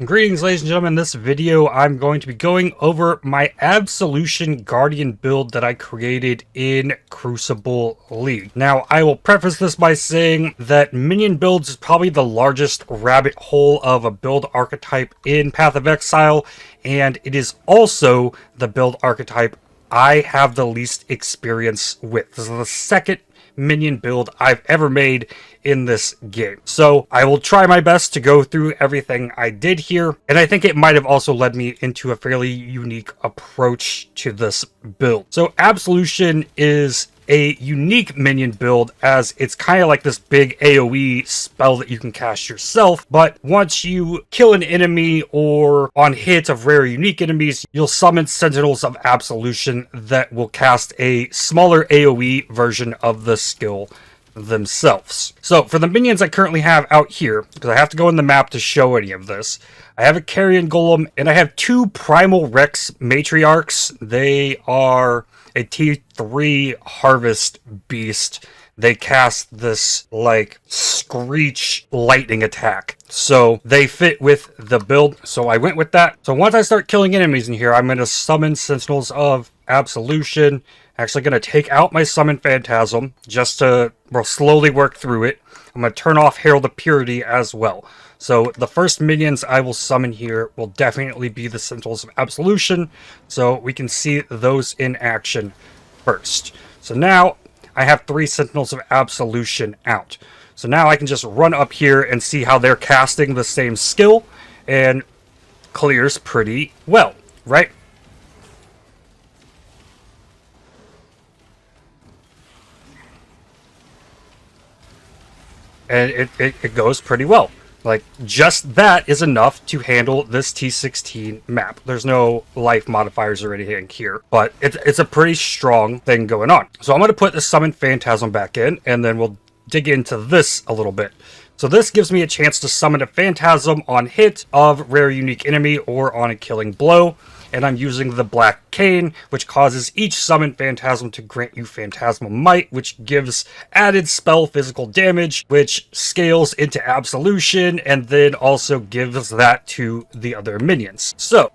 Greetings, ladies and gentlemen. In this video, I'm going to be going over my Absolution Guardian build that I created in Crucible League. Now, I will preface this by saying that Minion builds is probably the largest rabbit hole of a build archetype in Path of Exile, and it is also the build archetype I have the least experience with. This is the second Minion build I've ever made in this game. So I will try my best to go through everything I did here, and I think it might have also led me into a fairly unique approach to this build. So Absolution is a unique Minion build as it's kind of like this big AoE spell that you can cast yourself, but once you kill an enemy or on hit of rare unique enemies, you'll summon Sentinels of Absolution that will cast a smaller AoE version of the skill themselves. So for the minions I currently have out here, because I have to go in the map to show any of this, I have a Carrion Golem and I have two Primal Rex Matriarchs. They are a T3 Harvest Beast. They cast this like screech lightning attack, so they fit with the build, so I went with that. So once I start killing enemies in here, I'm going to summon Sentinels of Absolution. Actually going to take out my summon Phantasm just to slowly work through it. I'm going to turn off Herald of Purity as well. So the first minions I will summon here will definitely be the Sentinels of Absolution, so we can see those in action first. So now I have 3 Sentinels of Absolution out. So now I can just run up here and see how they're casting the same skill, and clears pretty well, right? And it goes pretty well. Like, just that is enough to handle this T16 map. There's no life modifiers or anything here, but it's a pretty strong thing going on. So I'm going to put the Summon Phantasm back in, and then we'll dig into this a little bit. So this gives me a chance to summon a Phantasm on hit of rare unique enemy or on a killing blow. And I'm using the Black Cane, which causes each summoned Phantasm to grant you Phantasmal Might, which gives added spell physical damage, which scales into Absolution, and then also gives that to the other minions. So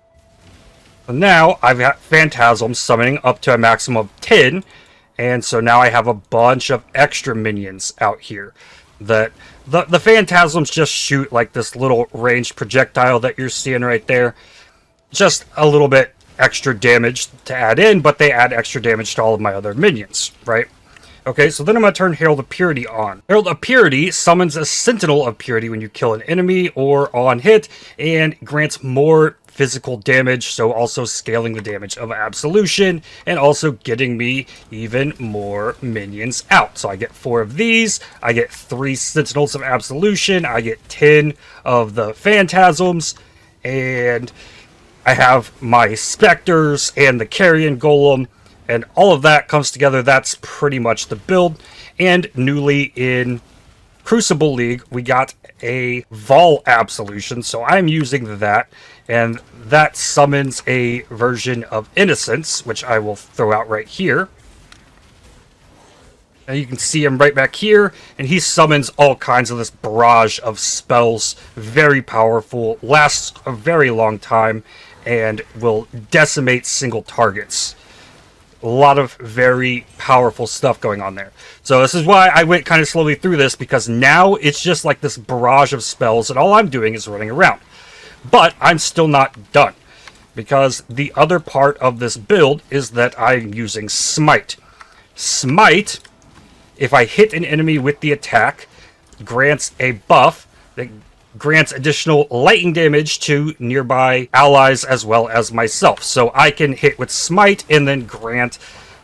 now I've got Phantasms summoning up to a maximum of 10, and so now I have a bunch of extra minions out here. That the Phantasms just shoot like this little ranged projectile that you're seeing right there. Just a little bit extra damage to add in, but they add extra damage to all of my other minions, right? Okay, so then I'm going to turn Herald of Purity on. Herald of Purity summons a Sentinel of Purity when you kill an enemy or on hit, and grants more physical damage, so also scaling the damage of Absolution, and also getting me even more minions out. So I get 4 of these, I get 3 Sentinels of Absolution, I get 10 of the Phantasms, and I have my Spectres and the Carrion Golem, and all of that comes together. That's pretty much the build. And newly in Crucible League, we got a Vol Absolution, so I'm using that, and that summons a version of Innocence, which I will throw out right here. And you can see him right back here, and he summons all kinds of this barrage of spells. Very powerful, lasts a very long time, and will decimate single targets. A lot of very powerful stuff going on there. So this is why I went kind of slowly through this, because now it's just like this barrage of spells, and all I'm doing is running around. But I'm still not done, because the other part of this build is that I'm using Smite. Smite, if I hit an enemy with the attack, grants a buff that grants additional lightning damage to nearby allies as well as myself. So I can hit with Smite and then grant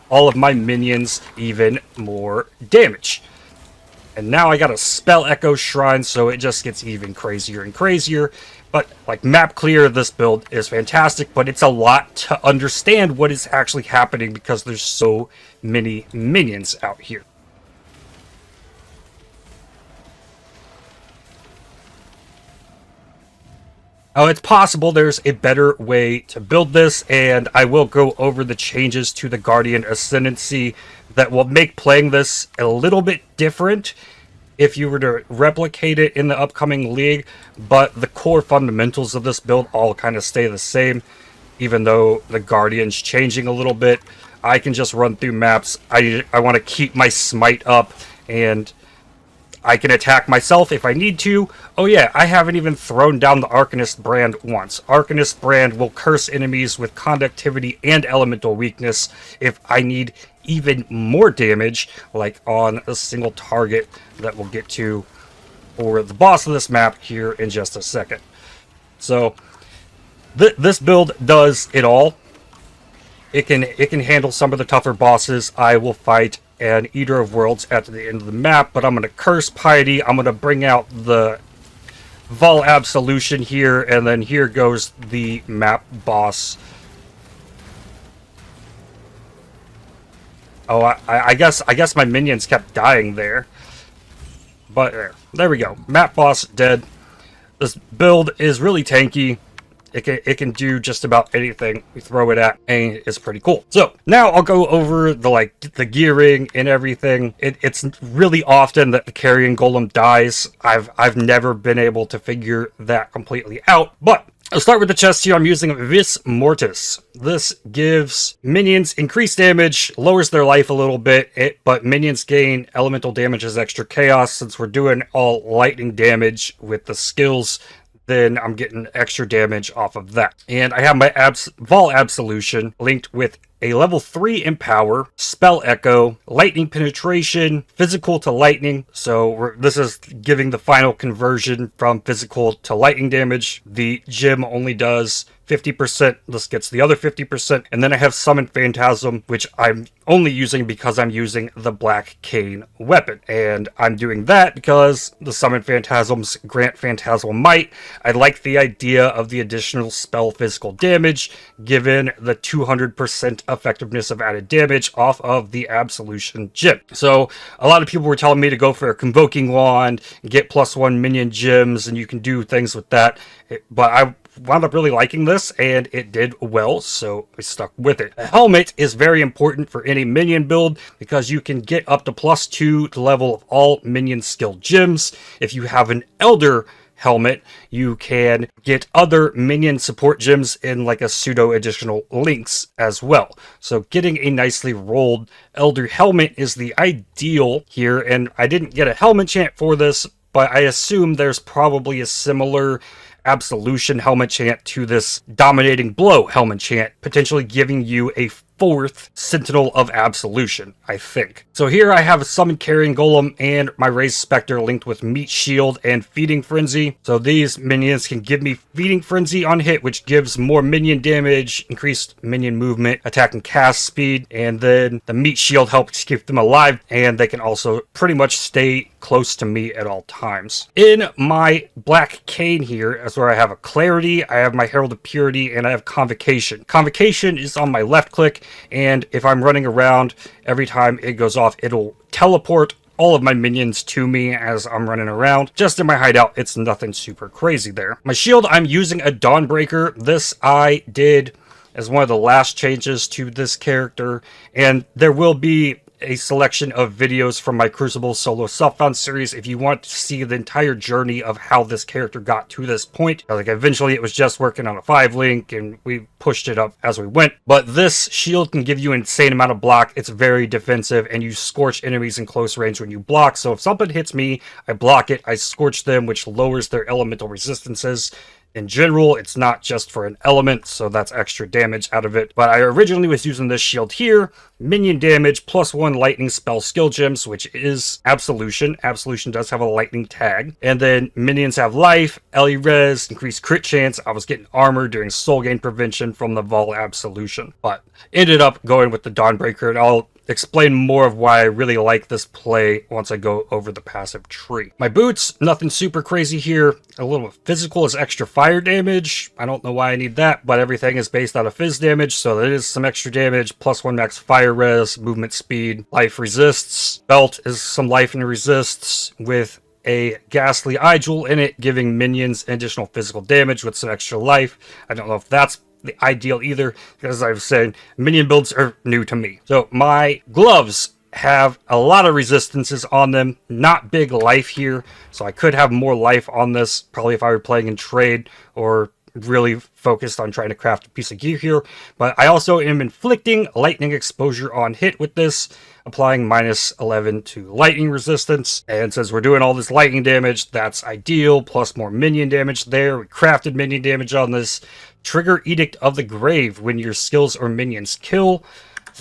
all of my minions even more damage. And now I got a Spell Echo Shrine, so it just gets even crazier and crazier. But like map clear, this build is fantastic, but it's a lot to understand what is actually happening because there's so many minions out here. Oh, it's possible there's a better way to build this, and I will go over the changes to the Guardian Ascendancy that will make playing this a little bit different if you were to replicate it in the upcoming league, but the core fundamentals of this build all kind of stay the same, even though the Guardian's changing a little bit. I can just run through maps. I want to keep my smite up, and I can attack myself if I need to. Oh yeah, I haven't even thrown down the Arcanist brand once. Arcanist brand will curse enemies with conductivity and elemental weakness if I need even more damage, like on a single target that we'll get to for the boss of this map here in just a second. So this build does it all. It can handle some of the tougher bosses. I will fight an Eater of Worlds at the end of the map, but I'm going to curse Piety. I'm going to bring out the Vol Absolution here, and then here goes the map boss. Oh, I guess my minions kept dying there. But there we go. Map boss dead. This build is really tanky. It can do just about anything we throw it at, and it's pretty cool. So now I'll go over the gearing and everything. It's really often that the carrion golem dies. I've never been able to figure that completely out, but I'll start with the chest here. I'm using Vis Mortis. This gives minions increased damage, lowers their life a little bit, but minions gain elemental damage as extra chaos. Since we're doing all lightning damage with the skills, then I'm getting extra damage off of that. And I have my Vol Absolution linked with a level 3 Empower, Spell Echo, Lightning Penetration, Physical to Lightning. So this is giving the final conversion from physical to lightning damage. The gem only does 50%. This gets the other 50%. And then I have Summon Phantasm, which I'm only using because I'm using the Black Cane weapon. And I'm doing that because the Summon Phantasms grant Phantasmal Might. I like the idea of the additional spell physical damage, given the 200% effectiveness of added damage off of the Absolution gem. So a lot of people were telling me to go for a Convoking Wand, get +1 minion gems, and you can do things with that. But I wound up really liking this, and it did well, so I stuck with it. A helmet is very important for any minion build because you can get up to +2 to the level of all minion skill gems. If you have an Elder helmet, you can get other minion support gems in like a pseudo additional links as well. So getting a nicely rolled Elder helmet is the ideal here, and I didn't get a helmet chant for this, but I assume there's probably a similar Absolution helmet chant to this Dominating Blow helmet chant, potentially giving you a 4th Sentinel of Absolution, I think. So here I have a Summon Carrion Golem and my Raised Spectre linked with Meat Shield and Feeding Frenzy. So these minions can give me Feeding Frenzy on hit, which gives more minion damage, increased minion movement, attack and cast speed, and then the Meat Shield helps keep them alive, and they can also pretty much stay close to me at all times. In my Black Cane here is where I have a Clarity, I have my Herald of Purity, and I have Convocation. Convocation is on my left click, and if I'm running around, every time it goes off, it'll teleport all of my minions to me as I'm running around. Just in my hideout, it's nothing super crazy there. My shield, I'm using a Dawnbreaker. This I did as one of the last changes to this character, and there will be a selection of videos from my Crucible solo self-found series if you want to see the entire journey of how this character got to this point. Like, eventually it was just working on a 5 link and we pushed it up as we went, but this shield can give you an insane amount of block. It's very defensive, and you scorch enemies in close range when you block. So if something hits me, I block it, I scorch them, which lowers their elemental resistances. In general, it's not just for an element, so that's extra damage out of it. But I originally was using this shield here. Minion damage, +1 lightning spell skill gems, which is Absolution. Absolution does have a lightning tag. And then minions have life, Ellie res, increased crit chance. I was getting armor doing soul gain prevention from the Vol Absolution. But ended up going with the Dawnbreaker, and I'll explain more of why I really like this play once I go over the passive tree. My boots, nothing super crazy here. A little physical is extra fire damage. I don't know why I need that, but everything is based out of fizz damage, so there is some extra damage. +1 max fire res, movement speed, life resists. Belt is some life and resists with a ghastly eye jewel in it, giving minions additional physical damage with some extra life. I don't know if that's the ideal either, because as I was saying, minion builds are new to me. So my gloves have a lot of resistances on them, not big life here, so I could have more life on this probably if I were playing in trade or really focused on trying to craft a piece of gear here. But I also am inflicting lightning exposure on hit with this, applying -11 to lightning resistance. And since we're doing all this lightning damage, that's ideal, plus more minion damage there. We crafted minion damage on this. Trigger Edict of the Grave when your skills or minions kill.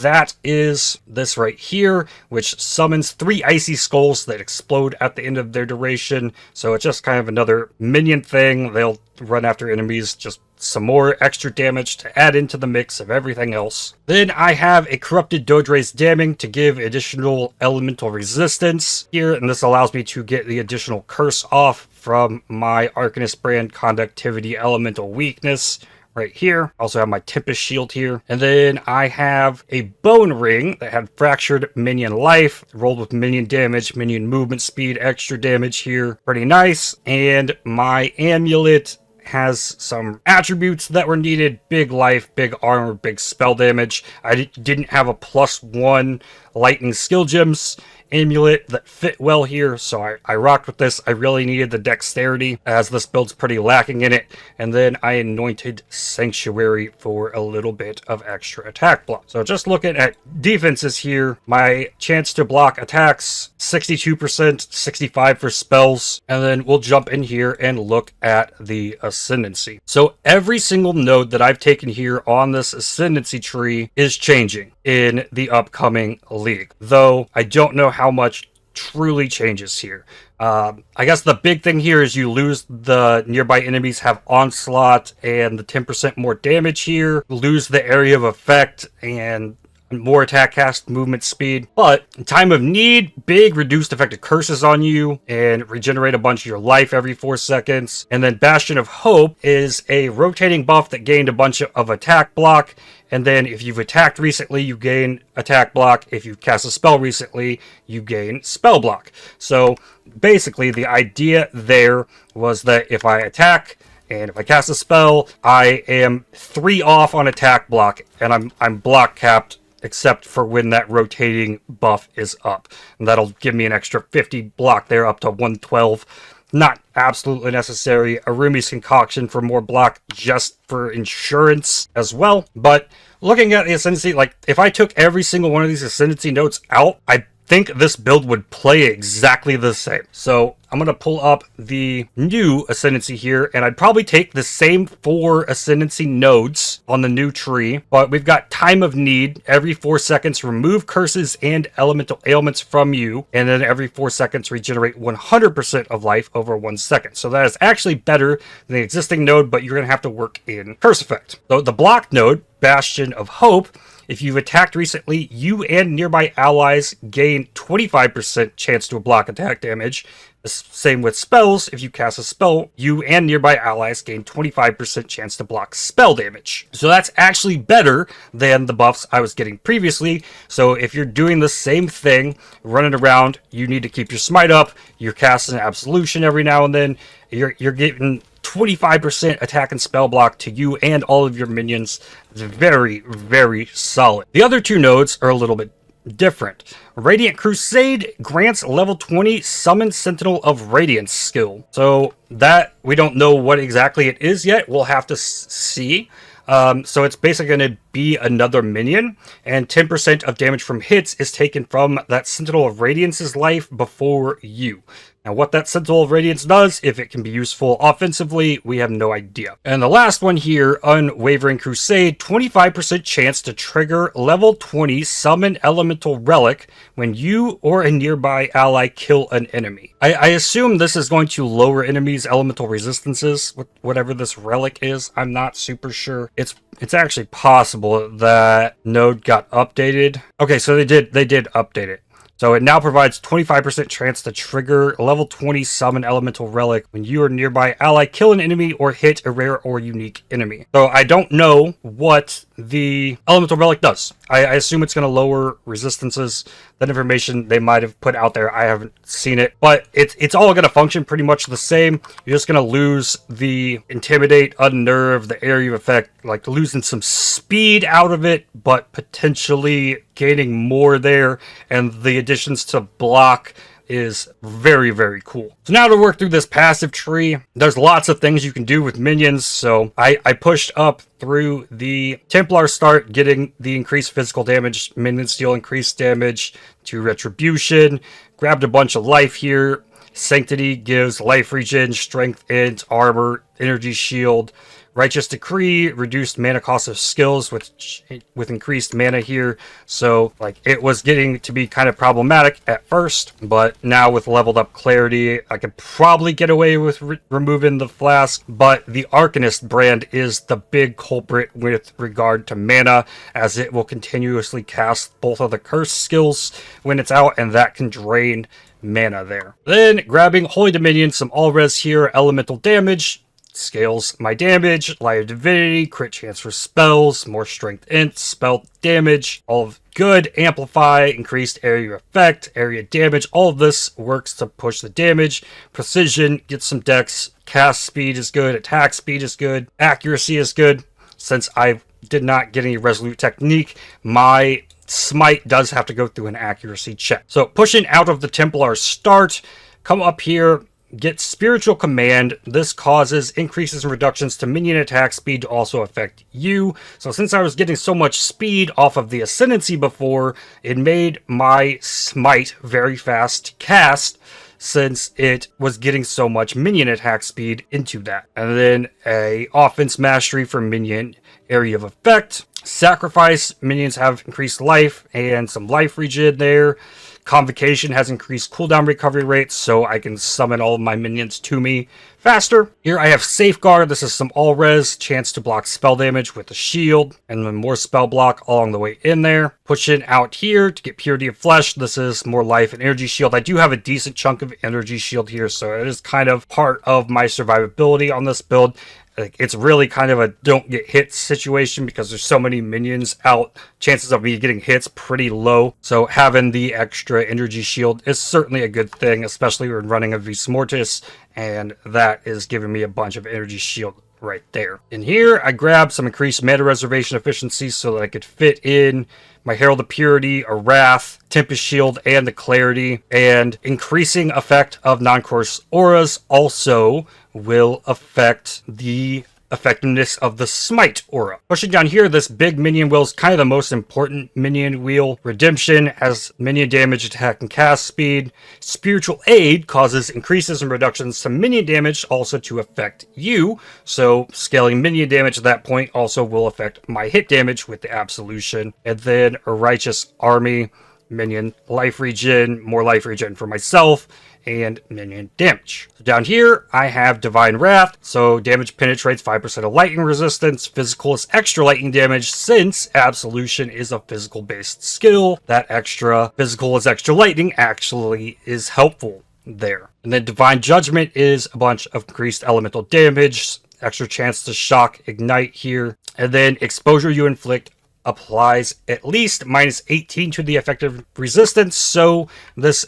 That is this right here, which summons 3 icy skulls that explode at the end of their duration. So it's just kind of another minion thing. They'll run after enemies, just some more extra damage to add into the mix of everything else. Then I have a Corrupted Dodra's Damning to give additional elemental resistance here, and this allows me to get the additional curse off from my Arcanist brand Conductivity Elemental Weakness right here. Also have my Tempest Shield here. And then I have a Bone Ring that had Fractured Minion Life, rolled with minion damage, minion movement speed, extra damage here. Pretty nice. And my Amulet has some attributes that were needed: big life, big armor, big spell damage. I didn't have a +1 lightning skill gems amulet that fit well here, so I rocked with this. I really needed the dexterity, as this build's pretty lacking in it. And then I anointed Sanctuary for a little bit of extra attack block. So just looking at defenses here, my chance to block attacks 62%, 65 for spells. And then we'll jump in here and look at the Ascendancy. So every single node that I've taken here on this Ascendancy tree is changing in the upcoming league, though I don't know how much truly changes here. I guess the big thing here is you lose the nearby enemies have onslaught and the 10% more damage here, lose the area of effect and more attack cast movement speed. But in time of need, big reduced effective curses on you and regenerate a bunch of your life every 4 seconds. And then Bastion of Hope is a rotating buff that gained a bunch of attack block. And then if you've attacked recently, you gain attack block. If you've cast a spell recently, you gain spell block. So basically the idea there was that if I attack and if I cast a spell, I am 3 off on attack block, and I'm block capped except for when that rotating buff is up. And that'll give me an extra 50 block there, up to 112. Not absolutely necessary. Arumi's Concoction for more block just for insurance as well. But looking at the Ascendancy, like if I took every single one of these Ascendancy notes out, I think this build would play exactly the same. So I'm going to pull up the new Ascendancy here, and I'd probably take the same 4 Ascendancy nodes on the new tree, but we've got Time of Need. Every 4 seconds, remove curses and elemental ailments from you, and then every 4 seconds, regenerate 100% of life over 1 second. So that is actually better than the existing node, but you're going to have to work in curse effect. So the block node, Bastion of Hope, if you've attacked recently, you and nearby allies gain 25% chance to block attack damage. The same with spells. If you cast a spell, you and nearby allies gain 25% chance to block spell damage. So that's actually better than the buffs I was getting previously. So if you're doing the same thing, running around, you need to keep your smite up. You're casting Absolution every now and then. You're getting 25% attack and spell block to you and all of your minions. It's very, very solid. The other 2 nodes are a little bit different. Radiant Crusade grants level 20 Summon Sentinel of Radiance skill. So that, we don't know what exactly it is yet. We'll have to see. So it's basically going to be another minion, and 10% of damage from hits is taken from that Sentinel of Radiance's life before you. Now, what that Sentinel of Radiance does, if it can be useful offensively, we have no idea. And the last one here, Unwavering Crusade, 25% chance to trigger level 20 Summon Elemental Relic when you or a nearby ally kill an enemy. I assume this is going to lower enemies' elemental resistances, whatever this relic is. I'm not super sure. It's actually possible that node got updated. Okay, so they did update it. So it now provides 25% chance to trigger level 20 Summon Elemental Relic when you or nearby ally kill an enemy or hit a rare or unique enemy. So I don't know what the Elemental Relic does. I assume it's going to lower resistances. That information they might have put out there, I haven't seen it. But it's all going to function pretty much the same. You're just going to lose the Intimidate, Unnerve, the area of effect, like losing some speed out of it, but potentially gaining more there, and the additions to block is very, very cool. So now to work through this passive tree, there's lots of things you can do with minions. So I pushed up through the Templar start, getting the increased physical damage. Minions deal increased damage to Retribution. Grabbed a bunch of life here. Sanctity gives life regen, strength and armor, energy shield. Righteous Decree, reduced mana cost of skills with increased mana here. So, like, it was getting to be kind of problematic at first, but now with leveled up Clarity, I could probably get away with removing the Flask, but the Arcanist brand is the big culprit with regard to mana, as it will continuously cast both of the curse skills when it's out, and that can drain mana there. Then, grabbing Holy Dominion, some all-res here, elemental damage, scales my damage, Light of Divinity, crit chance for spells, more strength int, spell damage, all of good, amplify, increased area effect, area damage, all of this works to push the damage. Precision, get some dex, cast speed is good, attack speed is good, accuracy is good. Since I did not get any resolute technique, my smite does have to go through an accuracy check. So pushing out of the Templar start, come up here, get Spiritual Command. This causes increases and reductions to minion attack speed to also affect you. So since I was getting so much speed off of the Ascendancy before, it made my smite very fast to cast, since it was getting so much minion attack speed into that. And then a offense mastery for minion area of effect. Sacrifice, minions have increased life and some life regen there. Convocation has increased cooldown recovery rates, so I can summon all of my minions to me faster. Here I have Safeguard. This is some all-res, chance to block spell damage with a shield, and then more spell block along the way in there. Pushing out here to get Purity of Flesh. This is more life and energy shield. I do have a decent chunk of energy shield here, so it is kind of part of my survivability on this build. Like, it's really kind of a don't get hit situation because there's so many minions out. Chances of me getting hits pretty low. So having the extra energy shield is certainly a good thing, especially when running a Vis Mortis, and that is giving me a bunch of energy shield right there. In here, I grabbed some increased mana reservation efficiency so that I could fit in my Herald of Purity, a Wrath, Tempest Shield, and the Clarity. And increasing effect of non-course auras also will affect the effectiveness of the Smite aura. Pushing down here, this big minion wheel is kind of the most important minion wheel. Redemption has minion damage, attack, and cast speed. Spiritual Aid causes increases and reductions to minion damage, also to affect you. So scaling minion damage at that point also will affect my hit damage with the Absolution. And then a Righteous Army, minion life regen, more life regen for myself, and minion damage. So down here, I have Divine Wrath, so damage penetrates 5% of lightning resistance. Physical is extra lightning damage, since Absolution is a physical-based skill. That extra physical is extra lightning actually is helpful there. And then Divine Judgment is a bunch of increased elemental damage, extra chance to shock, ignite here. And then exposure you inflict applies at least minus 18 to the effective resistance, so this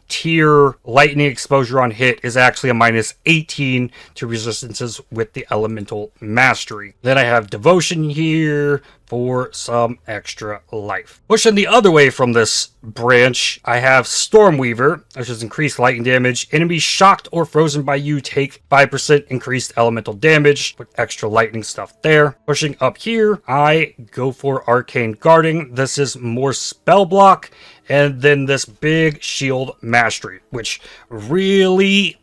tier lightning exposure on hit is actually a minus 18 to resistances with the elemental mastery. Then I have Devotion here for some extra life. Pushing the other way from this branch, I have Stormweaver, which is increased lightning damage. Enemies shocked or frozen by you take 5% increased elemental damage with extra lightning stuff there. Pushing up here, I go for Arcane Guarding. This is more spell block, and then this big shield mastery, which really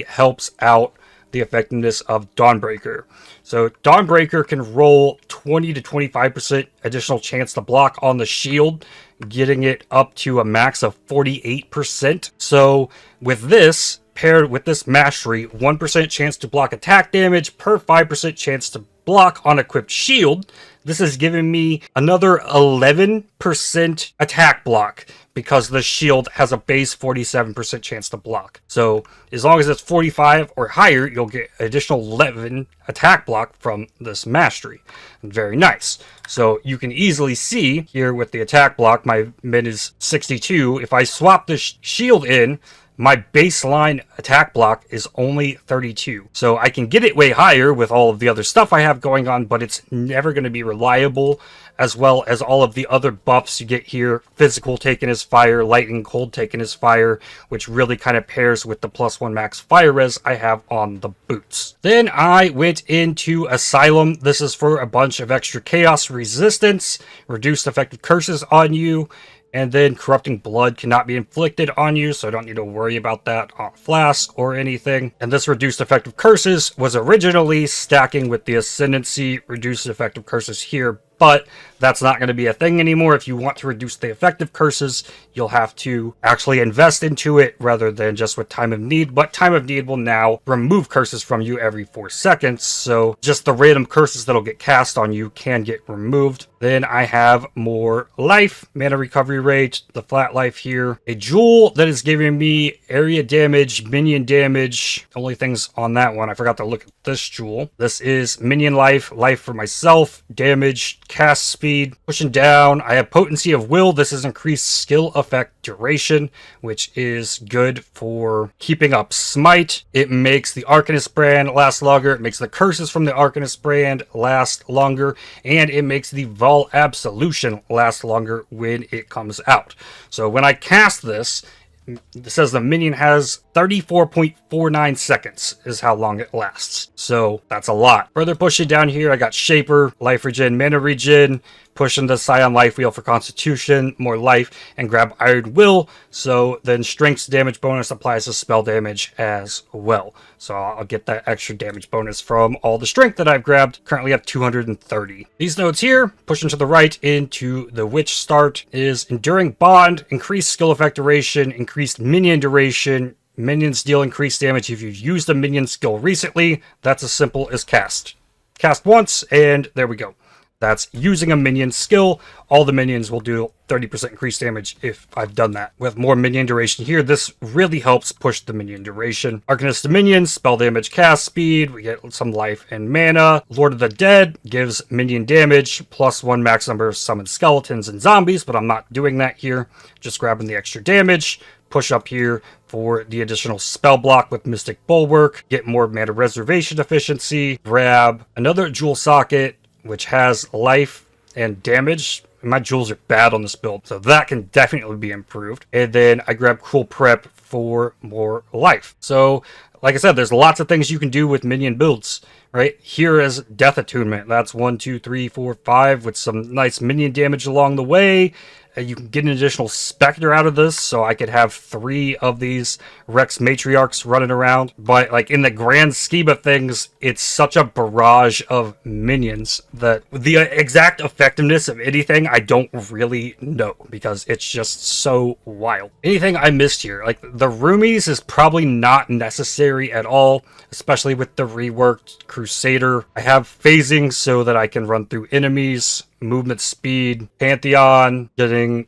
helps out the effectiveness of Dawnbreaker. So Dawnbreaker can roll 20 to 25% additional chance to block on the shield, getting it up to a max of 48%. So with this, paired with this mastery, 1% chance to block attack damage per 5% chance to block on equipped shield, this is giving me another 11% attack block, because the shield has a base 47% chance to block. So as long as it's 45 or higher, you'll get additional 11 attack block from this mastery. Very nice. So you can easily see here with the attack block, my min is 62. If I swap the shield in, my baseline attack block is only 32. So I can get it way higher with all of the other stuff I have going on, but it's never going to be reliable, as well as all of the other buffs you get here. Physical taken as fire, lightning cold taken as fire, which really kind of pairs with the +1 max fire res I have on the boots. Then I went into Asylum. This is for a bunch of extra chaos resistance, reduced effective curses on you, and then corrupting blood cannot be inflicted on you, so I don't need to worry about that on Flask or anything. And this reduced effective curses was originally stacking with the Ascendancy reduced effective curses here, but that's not going to be a thing anymore. If you want to reduce the effective curses, you'll have to actually invest into it rather than just with Time of Need. But Time of Need will now remove curses from you every 4 seconds, so just the random curses that'll get cast on you can get removed. Then I have more life, mana recovery rate, the flat life here. A jewel that is giving me area damage, minion damage. Only things on that one, I forgot to look at this jewel. This is minion life, life for myself, damage, cast speed. Pushing down, I have potency of will. This is increased skill effect duration, which is good for keeping up smite. It makes the Arcanist brand last longer. It makes the curses from the Arcanist brand last longer, and it makes the Vol Absolution last longer when it comes out. So when I cast this, it says the minion has 34.49 seconds is how long it lasts. So that's a lot. Further pushing down here, I got Shaper, life regen, mana regen, pushing the Scion life wheel for constitution, more life, and grab Iron Will. So then strength's damage bonus applies to spell damage as well. So I'll get that extra damage bonus from all the strength that I've grabbed. Currently have 230. These nodes here, pushing to the right into the Witch start, is Enduring Bond, increased skill effect duration, increased minion duration. Minions deal increased damage if you've used a minion skill recently. That's as simple as cast. Cast once, and there we go. That's using a minion skill. All the minions will do 30% increased damage if I've done that. With more minion duration here, this really helps push the minion duration. Arcanist to minions, spell damage, cast speed. We get some life and mana. Lord of the Dead gives minion damage, +1 max number of summoned skeletons and zombies, but I'm not doing that here. Just grabbing the extra damage. Push up here for the additional spell block with Mystic Bulwark. Get more mana reservation efficiency. Grab another jewel socket, which has life and damage. My jewels are bad on this build, so that can definitely be improved. And then I grab Cool Prep for more life. So, like I said, there's lots of things you can do with minion builds, right? Here is Death Attunement. That's 1, 2, 3, 4, 5 with some nice minion damage along the way. You can get an additional Spectre out of this, so I could have 3 of these Rex Matriarchs running around. But like in the grand scheme of things, it's such a barrage of minions that the exact effectiveness of anything I don't really know, because it's just so wild. Anything I missed here, like the Roomies is probably not necessary at all, especially with the reworked Crusader. I have phasing so that I can run through enemies. Movement speed, Pantheon, getting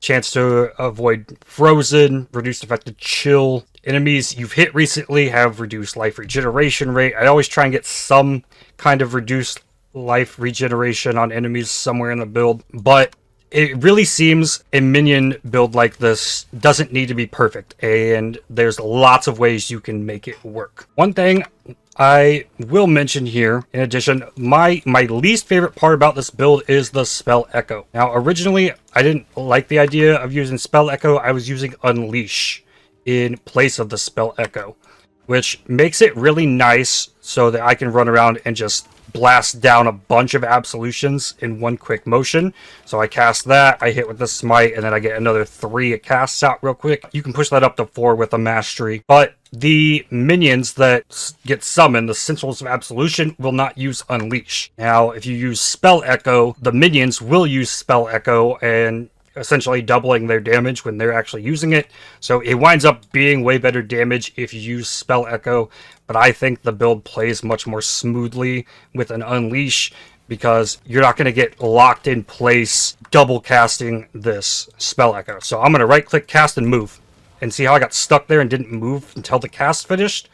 chance to avoid frozen, reduced effective chill. Enemies you've hit recently have reduced life regeneration rate. I always try and get some kind of reduced life regeneration on enemies somewhere in the build, but it really seems a minion build like this doesn't need to be perfect, and there's lots of ways you can make it work. One thing I will mention here, in addition, my least favorite part about this build is the Spell Echo. Now, originally, I didn't like the idea of using Spell Echo. I was using Unleash in place of the Spell Echo, which makes it really nice so that I can run around and just blast down a bunch of absolutions in one quick motion. So I cast that, I hit with the smite, and then I get another 3 it casts out real quick. You can push that up to 4 with a mastery, but the minions that get summoned, the Sentinels of Absolution, will not use Unleash. Now, if you use Spell Echo, the minions will use Spell Echo, and essentially doubling their damage when they're actually using it. So it winds up being way better damage if you use Spell Echo, but I think the build plays much more smoothly with an Unleash, because you're not going to get locked in place double casting this Spell Echo. So I'm going to right click, cast, and move. And see how I got stuck there and didn't move until the cast finished?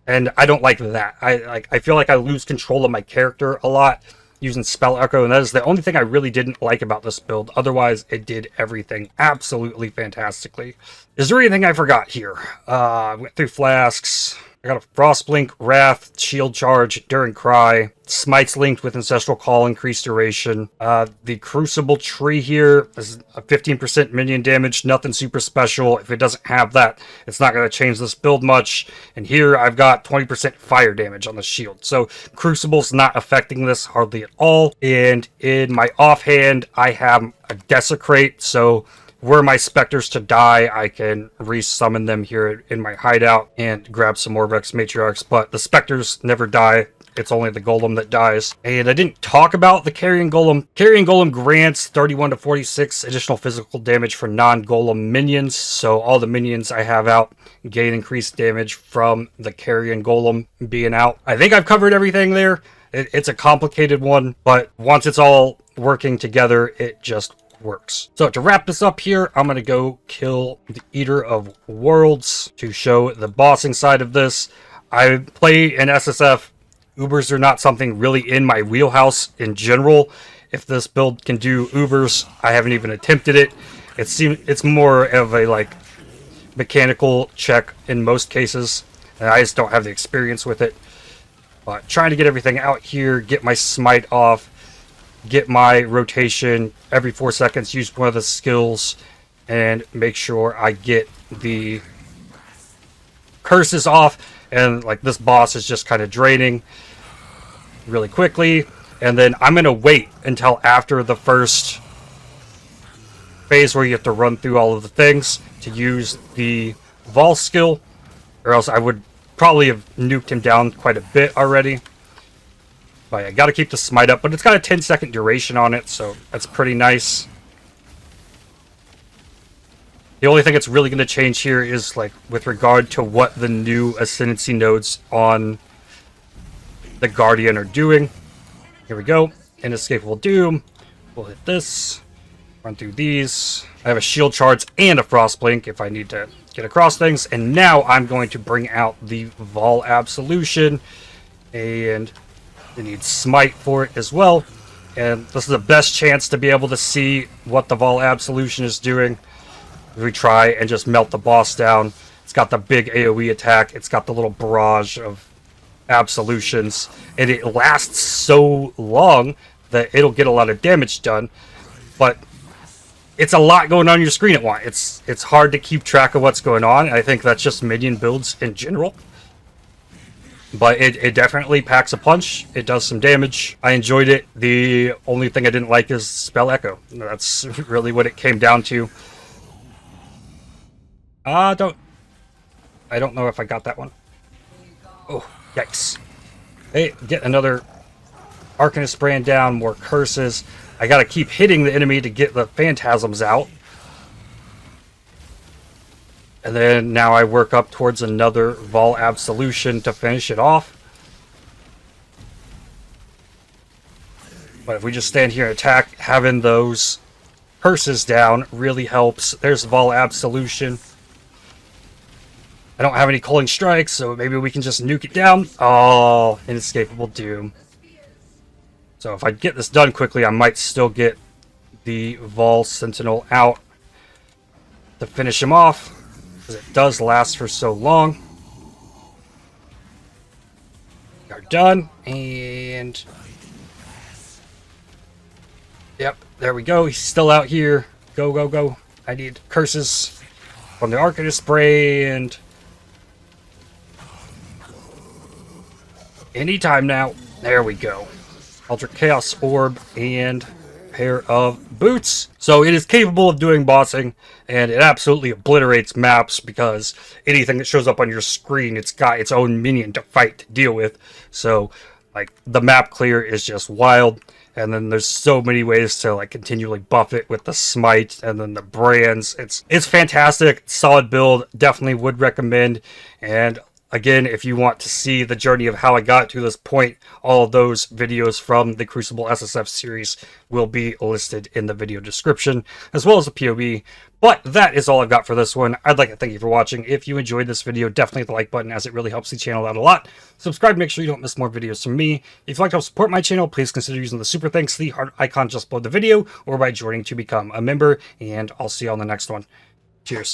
And I don't like that. I feel like I lose control of my character a lot using Spell Echo, and that is the only thing I really didn't like about this build. Otherwise, it did everything absolutely fantastically. Is there anything I forgot here? I went through flasks. I got a Frostblink, Wrath, Shield Charge, During Cry, Smites linked with Ancestral Call, increased duration. The Crucible tree here is a 15% minion damage, nothing super special. If it doesn't have that, it's not going to change this build much. And here I've got 20% fire damage on the shield. So Crucible's not affecting this hardly at all. And in my offhand, I have a Desecrate, so were my specters to die, I can resummon them here in my hideout and grab some more Rex Matriarchs, but the specters never die. It's only the golem that dies. And I didn't talk about the Carrion Golem. Carrion Golem grants 31 to 46 additional physical damage for non-golem minions, so all the minions I have out gain increased damage from the Carrion Golem being out. I think I've covered everything there. It's a complicated one, but once it's all working together, it just works. So to wrap this up here, I'm going to go kill the Eater of Worlds to show the bossing side of this. I play in SSF. Ubers are not something really in my wheelhouse in general. If this build can do Ubers, I haven't even attempted it. It's more of a like mechanical check in most cases, and I just don't have the experience with it. But trying to get everything out here, get my smite off, get my rotation every 4 seconds, use one of the skills, and make sure I get the curses off. And like this boss is just kind of draining really quickly. And then I'm going to wait until after the first phase where you have to run through all of the things to use the Vol skill, or else I would probably have nuked him down quite a bit already. But I got to keep the smite up, but it's got a 10-second duration on it, so that's pretty nice. The only thing that's really going to change here is like with regard to what the new Ascendancy nodes on the Guardian are doing. Here we go. Inescapable Doom. We'll hit this. Run through these. I have a Shield Charge and a Frostblink if I need to get across things. And now I'm going to bring out the Vol Absolution. And I need Smite for it as well. And this is the best chance to be able to see what the Vol Absolution is doing. If we try and just melt the boss down. It's got the big AoE attack. It's got the little barrage of absolutions. And it lasts so long that it'll get a lot of damage done. But it's a lot going on your screen at once. It's hard to keep track of what's going on. I think that's just minion builds in general. But it definitely packs a punch. It does some damage. I enjoyed it. The only thing I didn't like is Spell Echo. That's really what it came down to. I don't know if I got that one. Oh, yikes. Hey, get another Arcanist brand down, more curses. I gotta keep hitting the enemy to get the phantasms out. And then now I work up towards another Vol Absolution to finish it off. But if we just stand here and attack, having those curses down really helps. There's Vol Absolution. I don't have any Culling Strikes, so maybe we can just nuke it down. Oh, Inescapable Doom. So if I get this done quickly, I might still get the Vol Sentinel out to finish him off, because it does last for so long. Are done, and yep, there we go. He's still out here. Go, go, go. I need curses from the Arcanist brand. Anytime now. There we go. Ultra Chaos Orb and pair of boots. So it is capable of doing bossing, and it absolutely obliterates maps because anything that shows up on your screen, it's got its own minion to fight, to deal with. So like the map clear is just wild. And then there's so many ways to like continually buff it with the smite and then the brands. It's fantastic, solid build. Definitely would recommend. And again, if you want to see the journey of how I got to this point, all of those videos from the Crucible SSF series will be listed in the video description, as well as a POV. But that is all I've got for this one. I'd like to thank you for watching. If you enjoyed this video, definitely hit the like button, as it really helps the channel out a lot. Subscribe to make sure you don't miss more videos from me. If you'd like to help support my channel, please consider using the super thanks, the heart icon just below the video, or by joining to become a member. And I'll see you on the next one. Cheers.